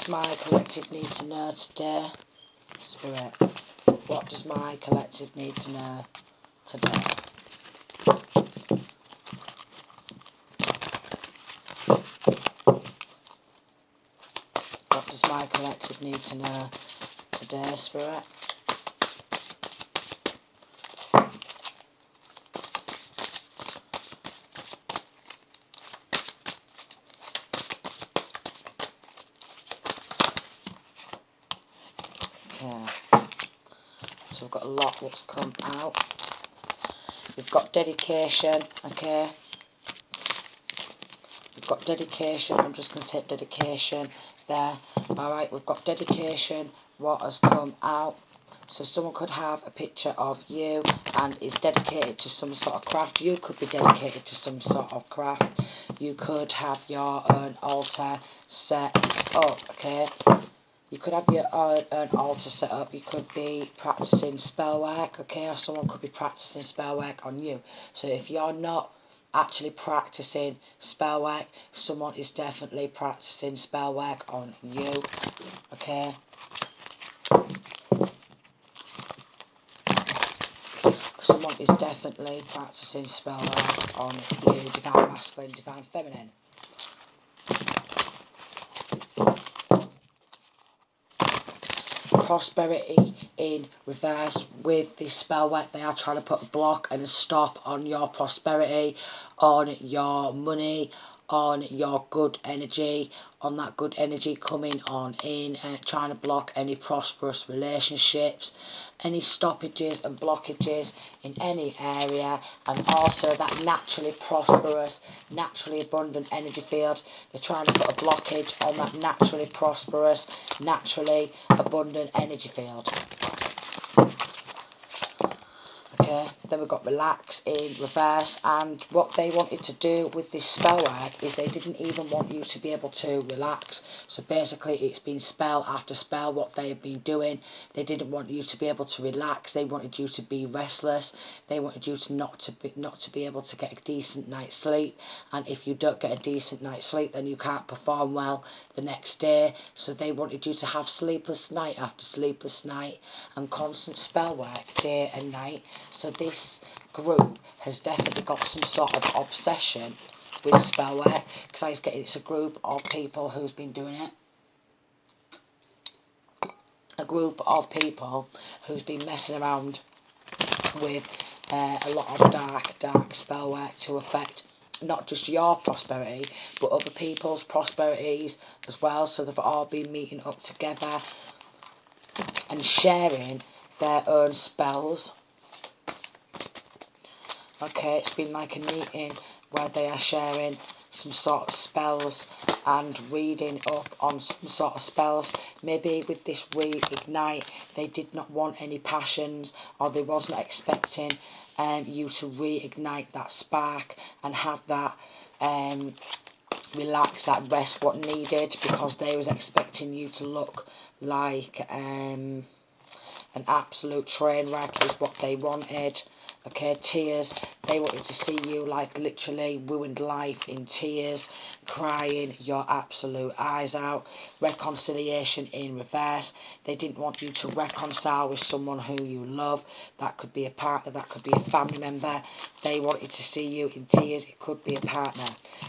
does my collective need to know today? Spirit, what does my collective need to know today? What does my collective need to know today, Spirit? Okay, so we've got a lot that's come out. We've got dedication, okay. We've got dedication, I'm just going to take dedication there. Alright, we've got dedication, what has come out. So someone could have a picture of you and is dedicated to some sort of craft. You could be dedicated to some sort of craft. You could have your own altar set up, okay. You could have your own altar set up. You could be practicing spell work, okay, or someone could be practicing spell work on you. So if you're not actually practicing spell work, someone is definitely practicing spell work on you, okay. Someone is definitely practicing spell work on you. Divine masculine, divine feminine. Prosperity in reverse with this spell work. They are trying to put a block and a stop on your prosperity, on your money, on your good energy, on that good energy coming on in, trying to block any prosperous relationships, any stoppages and blockages in any area, and also that naturally prosperous, naturally abundant energy field. They're trying to put a blockage on that naturally prosperous, naturally abundant energy field. Okay, then we've got relax in reverse, and what they wanted to do with this spell work is they didn't even want you to be able to relax. So basically it's been spell after spell what they have been doing. They didn't want you to be able to relax. They wanted you to be restless. They wanted you to not to be able to get a decent night's sleep, and if you don't get a decent night's sleep then you can't perform well the next day. So they wanted you to have sleepless night after sleepless night and constant spell work day and night. So this group has definitely got some sort of obsession with spell work, because I was getting it's a group of people who's been doing it. A group of people who's been messing around with a lot of dark spell work to affect not just your prosperity but other people's prosperities as well. So they've all been meeting up together and sharing their own spells. Okay, it's been like a meeting where they are sharing some sort of spells and reading up on some sort of spells. Maybe with this reignite, they did not want any passions, or they wasn't expecting you to reignite that spark and have that relax, that rest what needed, because they was expecting you to look like an absolute train wreck is what they wanted. Okay, tears. They wanted to see you like literally ruined life in tears, crying your absolute eyes out. Reconciliation in reverse. They didn't want you to reconcile with someone who you love. That could be a partner, that could be a family member. They wanted to see you in tears. It could be a partner.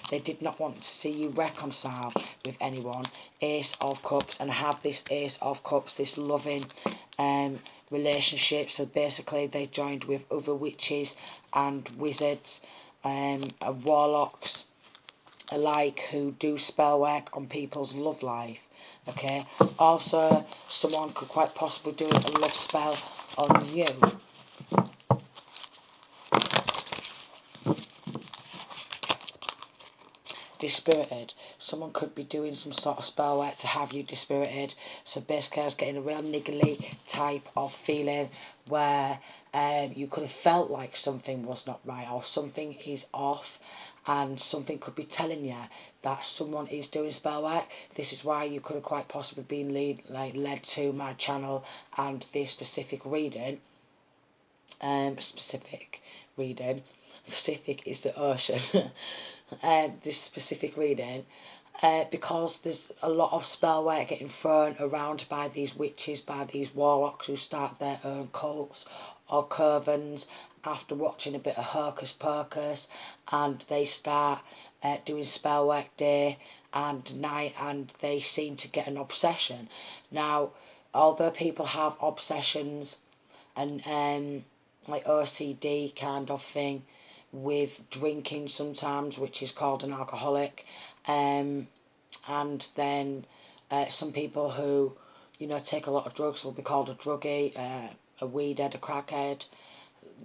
They did not want to see you reconcile with anyone. Ace of Cups, and have this Ace of Cups, this loving relationship. So basically they joined with other witches and wizards and warlocks alike who do spell work on people's love life. Okay, also someone could quite possibly do a love spell on you. Dispirited. Someone could be doing some sort of spell work to have you dispirited. So basically I was getting a real niggly type of feeling where you could have felt like something was not right or something is off, and something could be telling you that someone is doing spell work. This is why you could have quite possibly been led to my channel and this specific reading. Pacific is the ocean. This specific reading, because there's a lot of spell work getting thrown around by these witches, by these warlocks who start their own cults or covens after watching a bit of Hocus Pocus, and they start doing spell work day and night, and they seem to get an obsession. Now, although people have obsessions and like OCD kind of thing with drinking sometimes, which is called an alcoholic, and then some people who, you know, take a lot of drugs will be called a druggie, a weedhead, a crackhead,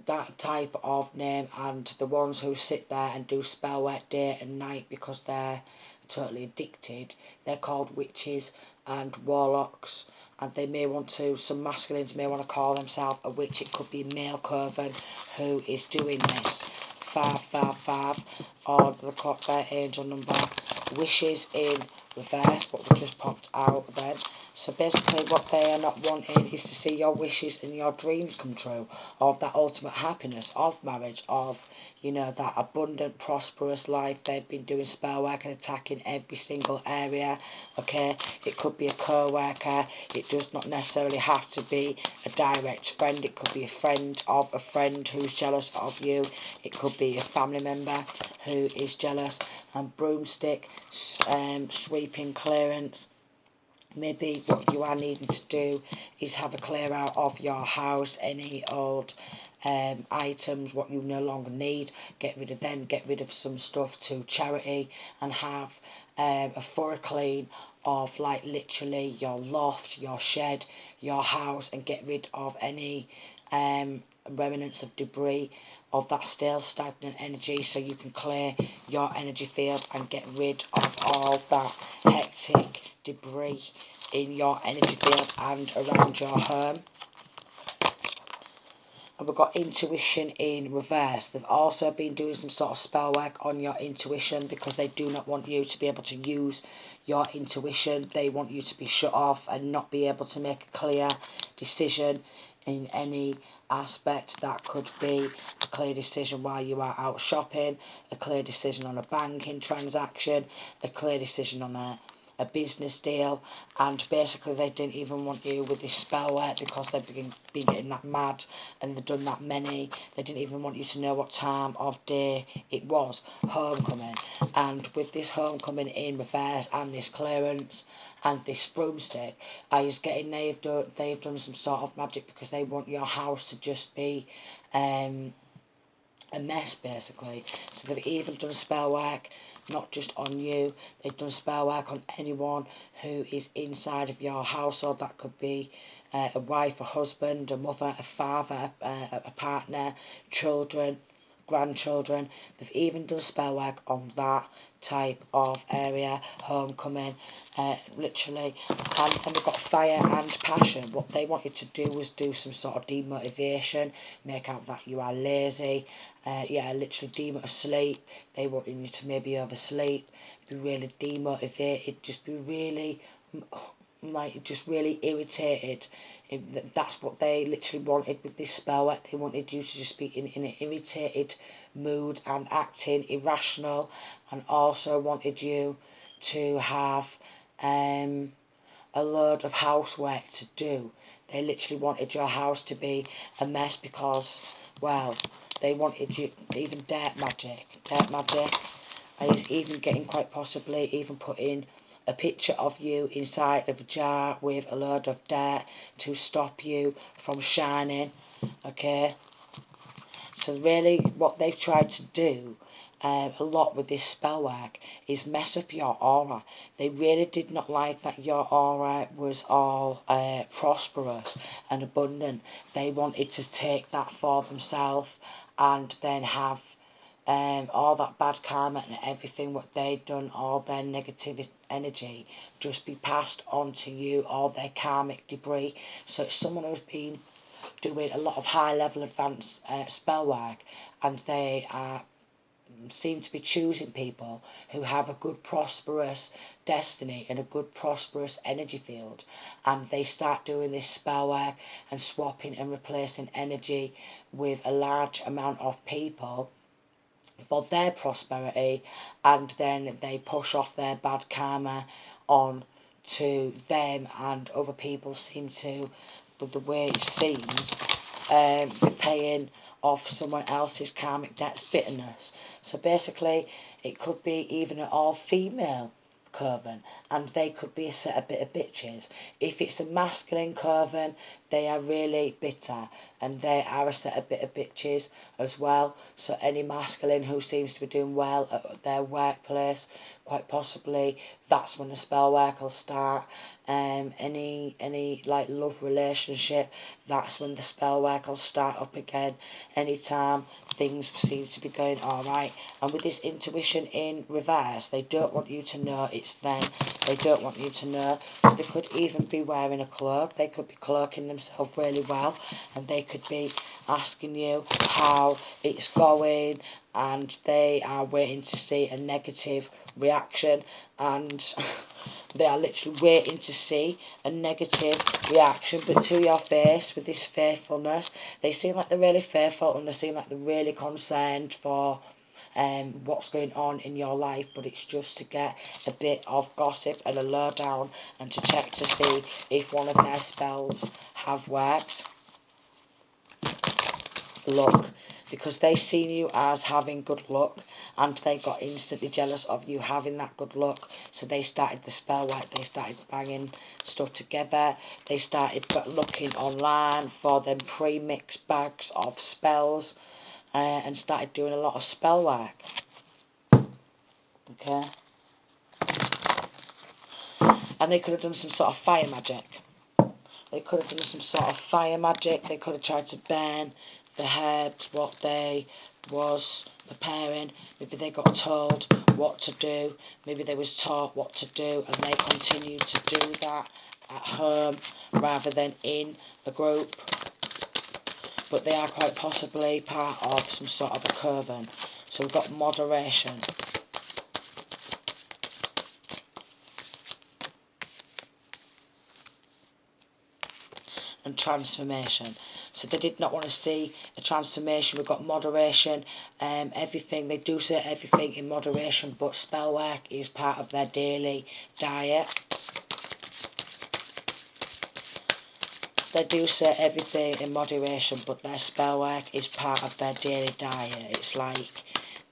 that type of name. And the ones who sit there and do spell work day and night because they're totally addicted, they're called witches and warlocks. And they may want to, some masculines may want to call themselves a witch. It could be a male coven who is doing this. 555 or the clock, their angel number. Wishes in reverse, what we just popped out then. So basically what they are not wanting is to see your wishes and your dreams come true, of that ultimate happiness, of marriage, of, you know, that abundant, prosperous life. They've been doing spell work and attacking every single area, okay? It could be a co-worker. It does not necessarily have to be a direct friend. It could be a friend of a friend who's jealous of you. It could be a family member who is jealous. And broomstick, sweeping clearance. Maybe what you are needing to do is have a clear out of your house, any old items, what you no longer need, get rid of them, get rid of some stuff to charity, and have a thorough clean of, like, literally your loft, your shed, your house, and get rid of any remnants of debris of that stale stagnant energy, so you can clear your energy field and get rid of all that hectic debris in your energy field and around your home. And we've got intuition in reverse. They've also been doing some sort of spell work on your intuition because they do not want you to be able to use your intuition. They want you to be shut off and not be able to make a clear decision in any aspect. That could be a clear decision while you are out shopping, a clear decision on a banking transaction, a clear decision on a business deal. And basically they didn't even want you with this spell work because they've been getting that mad and they've done that many. They didn't even want you to know what time of day it was, homecoming. And with this homecoming in reverse and this clearance and this broomstick, I was getting they've done some sort of magic because they want your house to just be a mess, basically. So they've even done spell work not just on you, they've done spell work on anyone who is inside of your household. That could be a wife, a husband, a mother, a father, a partner, children, grandchildren. They've even done spell work on that type of area, homecoming, literally. And we've got fire and passion. What they wanted to do was do some sort of demotivation, make out that you are lazy, literally asleep. They wanted you to maybe oversleep, be really demotivated, just be really, like, just really irritated. That's what they literally wanted with this spell work. They wanted you to just be in an irritated mood and acting irrational, and also wanted you to have a load of housework to do. They literally wanted your house to be a mess because, well, they wanted you, even dirt magic, and he's even getting, quite possibly even putting a picture of you inside of a jar with a load of dirt to stop you from shining, okay? So really what they've tried to do a lot with this spell work is mess up your aura. They really did not like that your aura was all prosperous and abundant. They wanted to take that for themselves and then have all that bad karma and everything what they'd done, all their negative energy, just be passed on to you, all their karmic debris. So it's someone who's been doing a lot of high level advanced spell work, and they seem to be choosing people who have a good prosperous destiny and a good prosperous energy field, and they start doing this spell work and swapping and replacing energy with a large amount of people for their prosperity, and then they push off their bad karma on to them, and other people seem to, with the way it seems, be paying off someone else's karmic debts, bitterness. So basically, it could be even an all-female coven, and they could be a set of bitter bitches. If it's a masculine coven, they are really bitter, and they are a set of bitter bitches as well. So any masculine who seems to be doing well at their workplace, quite possibly that's when the spell work will start. Any like love relationship, that's when the spell work will start up again. Anytime things seem to be going alright. And with this intuition in reverse, they don't want you to know it's them. They don't want you to know. So they could even be wearing a cloak. They could be cloaking themselves really well, and they could be asking you how it's going, and they are waiting to see a negative reaction, and they are literally waiting to see a negative reaction, but to your face with this faithfulness. They seem like they're really faithful, and they seem like they're really concerned for what's going on in your life, but it's just to get a bit of gossip and a lowdown, and to check to see if one of their spells have worked. Luck, because they seen you as having good luck, and they got instantly jealous of you having that good luck, so they started the spell work. They started banging stuff together. They started looking online for them pre-mixed bags of spells, and started doing a lot of spell work. Okay, and they could have done some sort of fire magic. They could have done some sort of fire magic. They could have tried to burn the herbs, what they was preparing. Maybe they got told what to do. Maybe they was taught what to do, and they continued to do that at home rather than in a group. But they are quite possibly part of some sort of a coven. So we've got moderation. And transformation. So they did not want to see a transformation. We've got moderation, everything. They do say everything in moderation, but spell work is part of their daily diet. They do say everything in moderation, but their spell work is part of their daily diet. It's like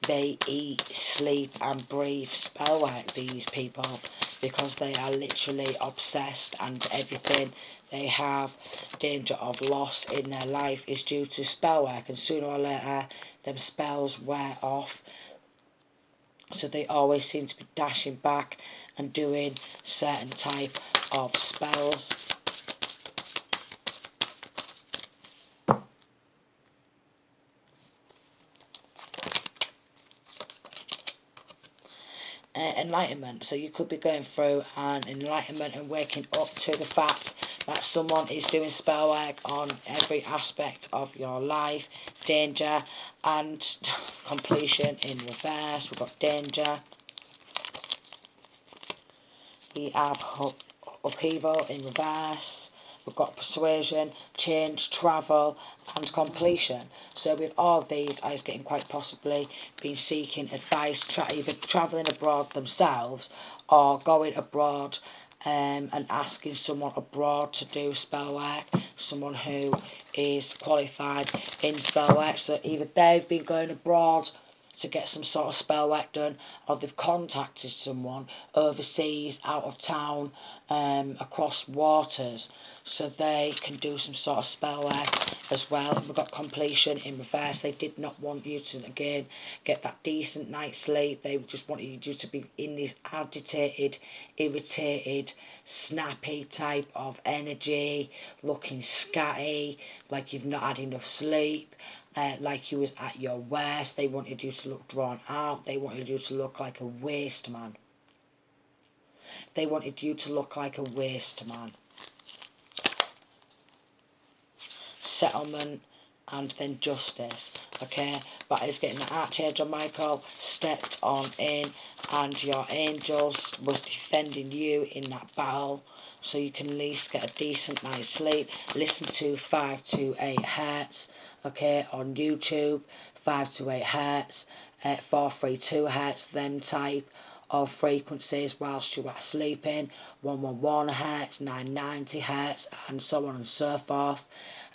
they eat, sleep and breathe spell work, these people, because they are literally obsessed, and everything they have danger of loss in their life is due to spell work, and sooner or later them spells wear off. So they always seem to be dashing back and doing certain type of spells. Enlightenment. So you could be going through an enlightenment and waking up to the fact that someone is doing spell work on every aspect of your life. Danger and completion in reverse. We've got danger. We have upheaval in reverse. We've got persuasion, change, travel and completion. So with all of these, I was getting quite possibly been seeking advice, either travelling abroad themselves or going abroad and asking someone abroad to do spell work, someone who is qualified in spell work. So either they've been going abroad to get some sort of spell work done, or they've contacted someone overseas, out of town, across waters, so they can do some sort of spell work as well. And we've got completion in reverse. They did not want you to, again, get that decent night's sleep. They just wanted you to be in this agitated, irritated, snappy type of energy, looking scatty, like you've not had enough sleep. Like you was at your worst. They wanted you to look drawn out. They wanted you to look like a waste man. They wanted you to look like a waste man. Settlement and then justice. Okay, but it's getting the Archangel Michael stepped on in, and your angels was defending you in that battle, so you can at least get a decent night's sleep. Listen to 528 Hertz, okay, on YouTube, 528 Hertz. 432 hertz, them type of frequencies whilst you are sleeping, 111 hertz, 990 hertz, and so on and so forth.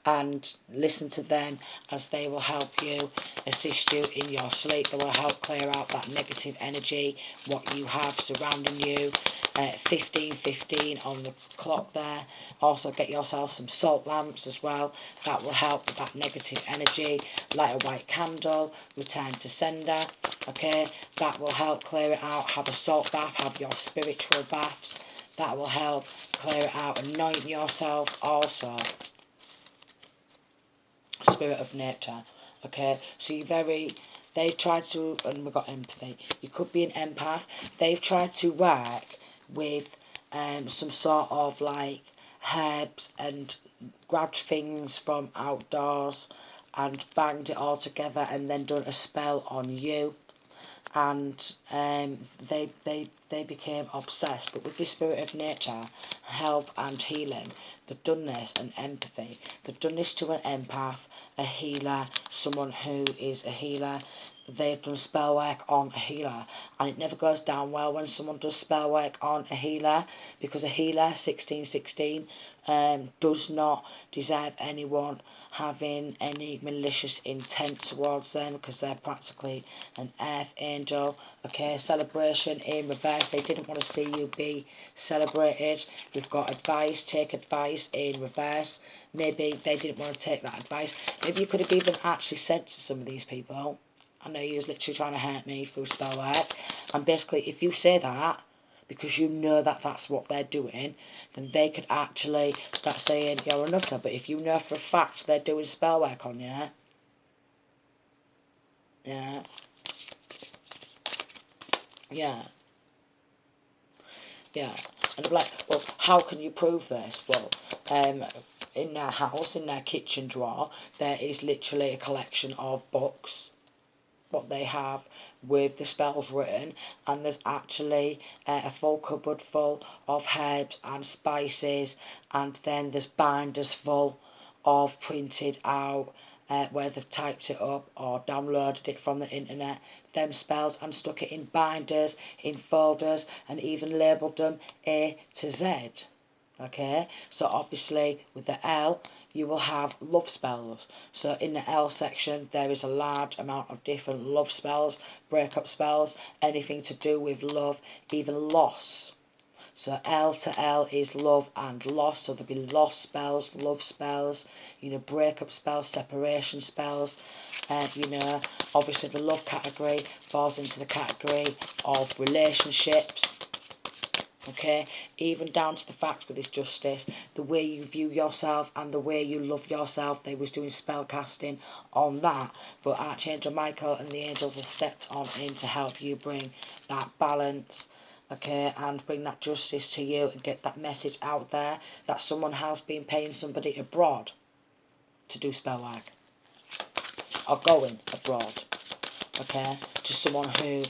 And listen to them, as they will help you, assist you in your sleep. They will help clear out that negative energy, what you have surrounding you. 1515 on the clock there. Also get yourself some salt lamps as well. That will help with that negative energy. Light a white candle, return to sender. Okay, that will help clear it out. Have a salt bath, have your spiritual baths. That will help clear it out. Anoint yourself also. Spirit of nature. Okay, so they've tried to, and we've got empathy. You could be an empath. They've tried to work with some sort of like herbs and grabbed things from outdoors and banged it all together and then done a spell on you. And they became obsessed. But with the spirit of nature, help and healing, they've done this, and empathy. They've done this to an empath, a healer, someone who is a healer. They've done spell work on a healer, and it never goes down well when someone does spell work on a healer, because a healer, 1616, does not deserve anyone having any malicious intent towards them, because they're practically an earth angel. Okay, celebration in reverse. They didn't want to see you be celebrated. We've got advice, take advice in reverse. Maybe they didn't want to take that advice. Maybe you could have even actually said to some of these people, I know you was literally trying to hurt me through spell work. And basically, if you say that, because you know that that's what they're doing, then they could actually start saying you're a nutter. But if you know for a fact they're doing spell work on you, yeah, and I'm like, well, how can you prove this? Well, in their house, in their kitchen drawer, there is literally a collection of books, what they have with the spells written, and there's actually a full cupboard full of herbs and spices, and then there's binders full of printed out where they've typed it up or downloaded it from the internet, them spells, and stuck it in binders, in folders, and even labelled them A to Z. Okay, so obviously with the L, you will have love spells. So in the L section, there is a large amount of different love spells, breakup spells, anything to do with love, even loss. So L to L is love and loss. So there'll be loss spells, love spells, breakup spells, separation spells. Obviously the love category falls into the category of relationships. Okay, even down to the fact with this justice, the way you view yourself and the way you love yourself, they was doing spell casting on that. But Archangel Michael and the angels have stepped on in to help you bring that balance, okay, and bring that justice to you and get that message out there that someone has been paying somebody abroad to do spell work, or going abroad, okay, to someone who